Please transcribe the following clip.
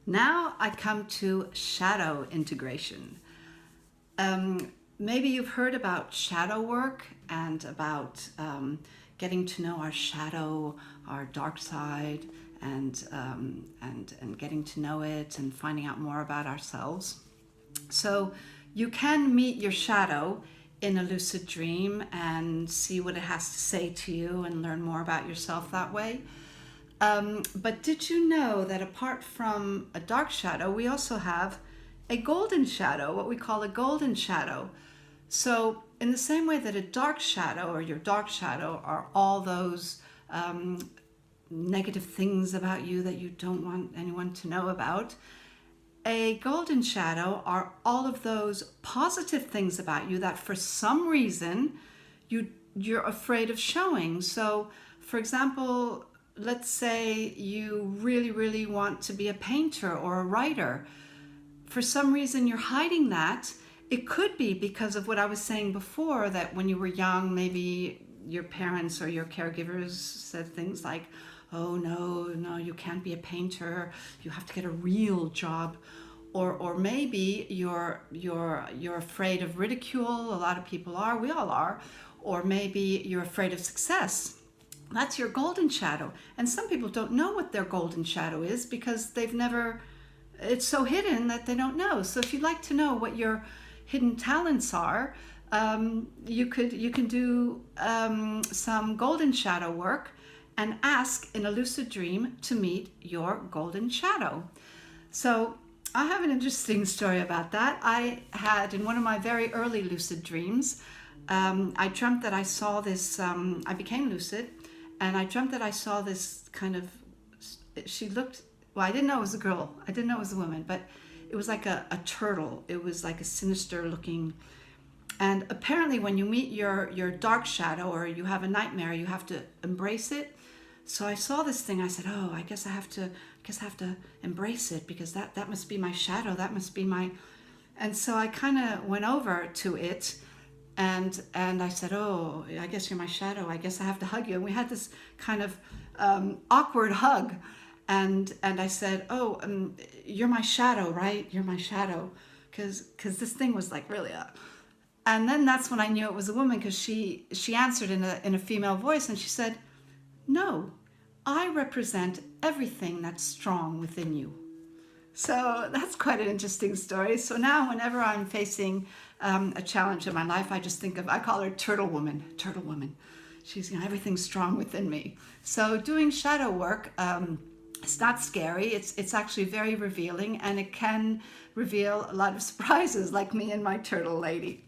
Now I come to shadow integration. Maybe you've heard about shadow work and about getting to know our shadow, our dark side, and getting to know it and finding out more about ourselves. So you can meet your shadow in a lucid dream and see what it has to say to you and learn more about yourself that way. But did you know that apart from a dark shadow, we also have a golden shadow, what we call a golden shadow? So, in the same way that a dark shadow or your dark shadow are all those negative things about you that you don't want anyone to know about, a golden shadow are all of those positive things about you that for some reason you're afraid of showing. So, for example, let's say you really, really want to be a painter or a writer. For some reason, you're hiding that. It could be because of what I was saying before, that when you were young, maybe your parents or your caregivers said things like, oh, no, you can't be a painter. You have to get a real job. Or maybe you're afraid of ridicule. A lot of people are. We all are. Or maybe you're afraid of success. That's your golden shadow. And some people don't know what their golden shadow is because it's so hidden that they don't know. So if you'd like to know what your hidden talents are, you can do some golden shadow work and ask in a lucid dream to meet your golden shadow. So I have an interesting story about that. I had, in one of my very early lucid dreams, I dreamt that I saw this, I became lucid, and I dreamt that I saw this kind of, she looked, well, I didn't know it was a girl. I didn't know it was a woman, but it was like a turtle. It was like a sinister looking. And apparently when you meet your dark shadow or you have a nightmare, you have to embrace it. So I saw this thing. I said, oh, I guess I have to embrace it because that must be my shadow. That must be my, and so I kind of went over to it. And I said, oh, I guess you're my shadow. I guess I have to hug you. And we had this kind of awkward hug. And I said, oh, you're my shadow, right? You're my shadow. Because this thing was like really up. And then that's when I knew it was a woman, because she answered in a female voice. And she said, no, I represent everything that's strong within you. So that's quite an interesting story. So now whenever I'm facing a challenge in my life, I just think I call her Turtle Woman. Turtle Woman. She's, everything's strong within me. So doing shadow work, it's not scary. It's actually very revealing, and it can reveal a lot of surprises like me and my turtle lady.